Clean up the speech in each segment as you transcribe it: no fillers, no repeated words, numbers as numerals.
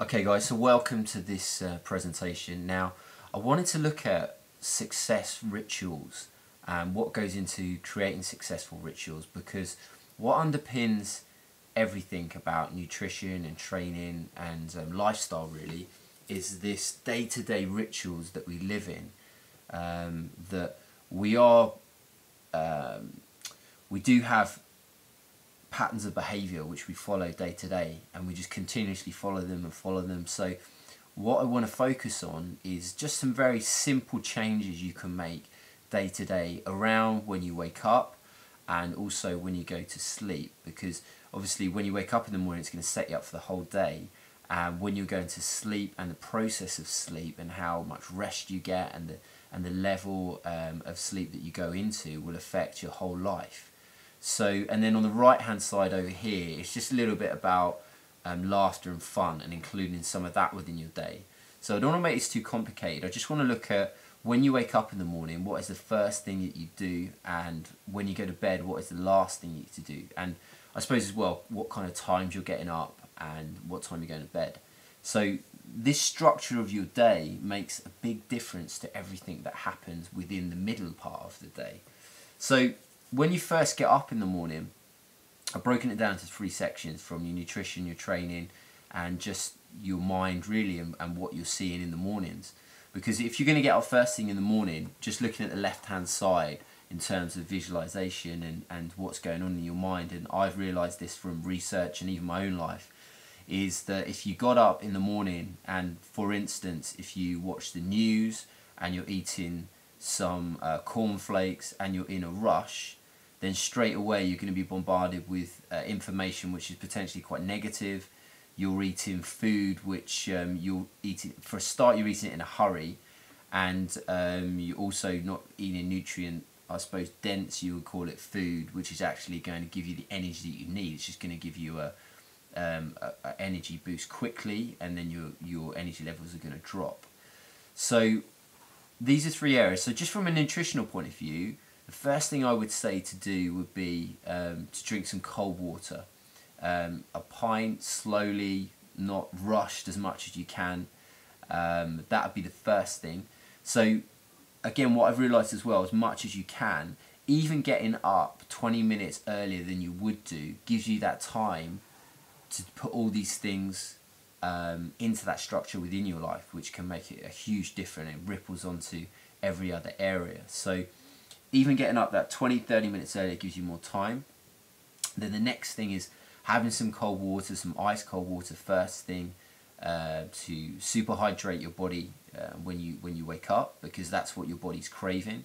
Okay guys, so welcome to this presentation. Now, I wanted to look at success rituals and what goes into creating successful rituals, because what underpins everything about nutrition and training and lifestyle really is this day-to-day rituals that we live in, that we do have patterns of behavior which we follow day to day, and we just continuously follow them. So what I want to focus on is just some very simple changes you can make day to day around when you wake up and also when you go to sleep, because obviously when you wake up in the morning it's going to set you up for the whole day, and when you're going to sleep and the process of sleep and how much rest you get and the level of sleep that you go into will affect your whole life. So, and then on the right hand side over here, it's just a little bit about laughter and fun and including some of that within your day. So I don't want to make this too complicated. I just want to look at when you wake up in the morning, what is the first thing that you do, and when you go to bed, what is the last thing you need to do, and I suppose as well what kind of times you're getting up and what time you're going to bed. So this structure of your day makes a big difference to everything that happens within the middle part of the day. So when you first get up in the morning, I've broken it down to 3 sections, from your nutrition, your training, and just your mind really, and what you're seeing in the mornings. Because if you're going to get up first thing in the morning, just looking at the left hand side in terms of visualization and what's going on in your mind, and I've realized this from research and even my own life, is that if you got up in the morning and, for instance, if you watch the news and you're eating some cornflakes and you're in a rush, then straight away you're going to be bombarded with information which is potentially quite negative. You're eating food which you're eating, for a start you're eating it in a hurry, and you're also not eating nutrient, I suppose dense you would call it, food, which is actually going to give you the energy that you need. It's just going to give you a energy boost quickly, and then your energy levels are going to drop. So these are 3 areas. So just from a nutritional point of view, the first thing I would say to do would be to drink some cold water. A pint, slowly, not rushed as much as you can. That would be the first thing. So again, what I've realised as well, as much as you can, even getting up 20 minutes earlier than you would do gives you that time to put all these things into that structure within your life, which can make it a huge difference. It ripples onto every other area. So even getting up that 20-30 minutes earlier gives you more time. Then the next thing is having some cold water, some ice cold water first thing, to super hydrate your body when you wake up, because that's what your body's craving.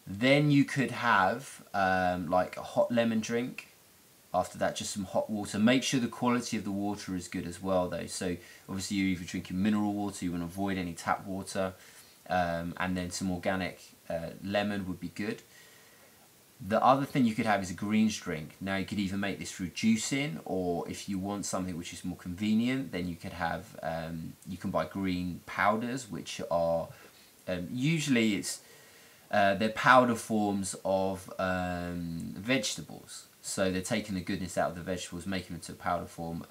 Then you could have like a hot lemon drink. After that, just some hot water. Make sure the quality of the water is good as well though. So obviously you're either drinking mineral water, you want to avoid any tap water, and then some organic lemon would be good. The other thing you could have is a greens drink. Now you could either make this through juicing, or if you want something which is more convenient, then you could have, you can buy green powders, which are, usually it's, they're powder forms of vegetables. So they're taking the goodness out of the vegetables, making them into a powder form.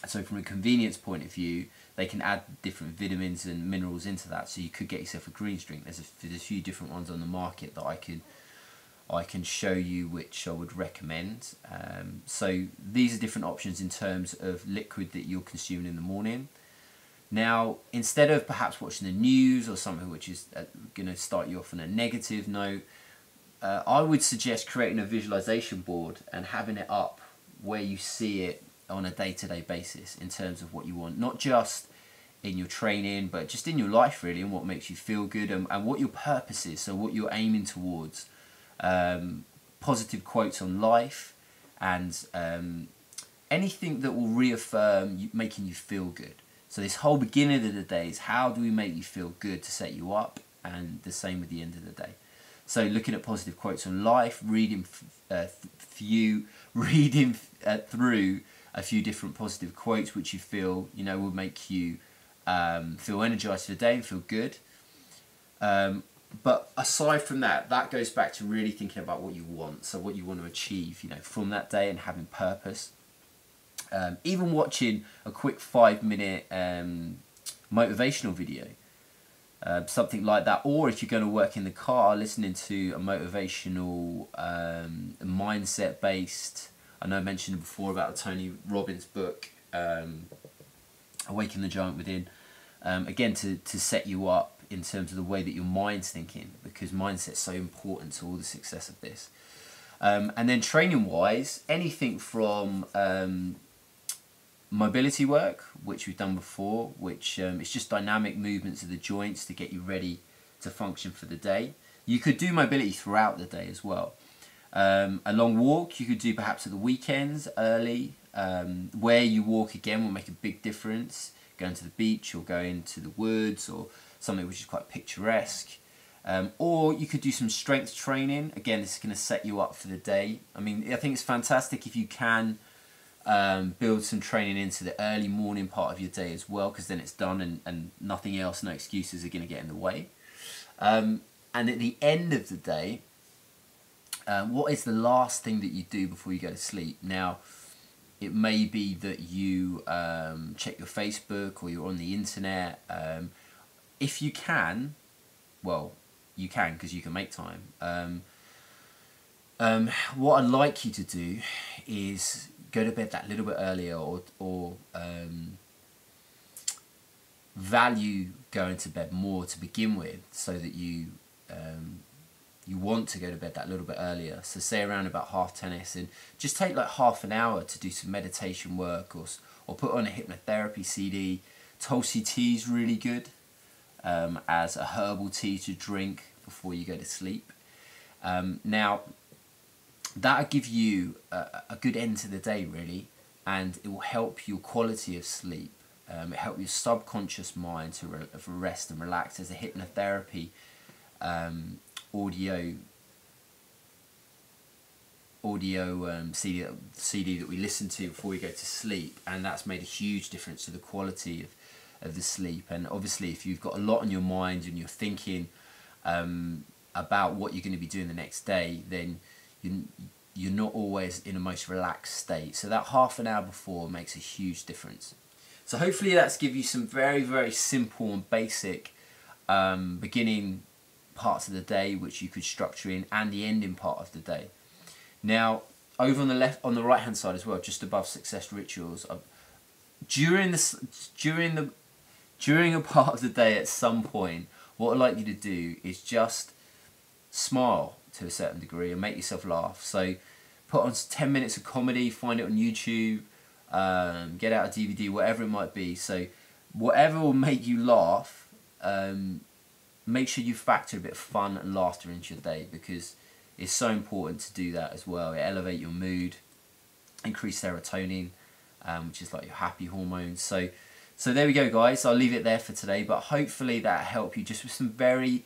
So from a convenience point of view, they can add different vitamins and minerals into that. So you could get yourself a greens drink. There's a few different ones on the market that I can show you, which I would recommend. So these are different options in terms of liquid that you're consuming in the morning. Now, instead of perhaps watching the news or something which is going to start you off on a negative note, I would suggest creating a visualization board and having it up where you see it on a day-to-day basis in terms of what you want, not just in your training, but just in your life really, and what makes you feel good, and what your purpose is, so what you're aiming towards. Positive quotes on life, and anything that will reaffirm you, making you feel good. So this whole beginning of the day is how do we make you feel good to set you up, and the same with the end of the day. So looking at positive quotes on life, reading through a few different positive quotes which you feel, you know, will make you feel energized for the day and feel good. But aside from that, that goes back to really thinking about what you want, so what you want to achieve, you know, from that day, and having purpose. Even watching a quick 5-minute motivational video, something like that. Or if you're going to work in the car, listening to a motivational, mindset based. I know I mentioned before about the Tony Robbins book, Awaken the Giant Within. Again, to set you up in terms of the way that your mind's thinking, because mindset's so important to all the success of this. And then training wise, anything from mobility work, which we've done before, which it's just dynamic movements of the joints to get you ready to function for the day. You could do mobility throughout the day as well. A long walk you could do perhaps at the weekends early. Where you walk again will make a big difference. Going to the beach or going to the woods or something which is quite picturesque. Or you could do some strength training. Again, this is going to set you up for the day. I mean, I think it's fantastic if you can build some training into the early morning part of your day as well, because then it's done and nothing else, no excuses are going to get in the way. And at the end of the day, what is the last thing that you do before you go to sleep? Now, it may be that you check your Facebook or you're on the internet. If you can, well, you can because you can make time. What I'd like you to do is go to bed that little bit earlier, or value going to bed more to begin with, so that you want to go to bed that little bit earlier. So say around about 10:30, and just take like half an hour to do some meditation work, or put on a hypnotherapy CD. Tulsi tea is really good as a herbal tea to drink before you go to sleep. Now, that'll give you a good end to the day, really, and it will help your quality of sleep. It helps your subconscious mind to rest and relax. As a hypnotherapy audio CD that we listen to before we go to sleep, and that's made a huge difference to the quality of the sleep. And obviously, if you've got a lot on your mind and you're thinking about what you're going to be doing the next day, then you're not always in a most relaxed state. So that half an hour before makes a huge difference. So hopefully that's give you some very, very simple and basic beginning parts of the day which you could structure in, and the ending part of the day. Now, over on the right hand side as well, just above success rituals, during a part of the day at some point, what I'd like you to do is just smile to a certain degree and make yourself laugh. So put on 10 minutes of comedy, find it on YouTube, get out a DVD, whatever it might be. So whatever will make you laugh, make sure you factor a bit of fun and laughter into your day, because it's so important to do that as well. It elevates your mood, increase serotonin, which is like your happy hormones. So there we go, guys. I'll leave it there for today, but hopefully that helped you just with some very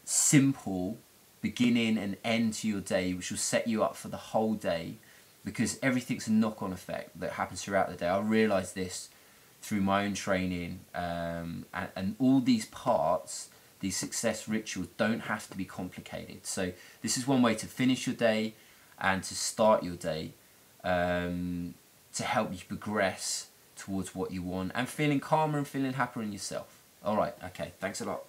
simple beginning and end to your day, which will set you up for the whole day, because everything's a knock-on effect that happens throughout the day. I realised this through my own training, and all these parts, these success rituals, don't have to be complicated. So this is one way to finish your day and to start your day, to help you progress towards what you want and feeling calmer and feeling happier in yourself. All right, okay, thanks a lot.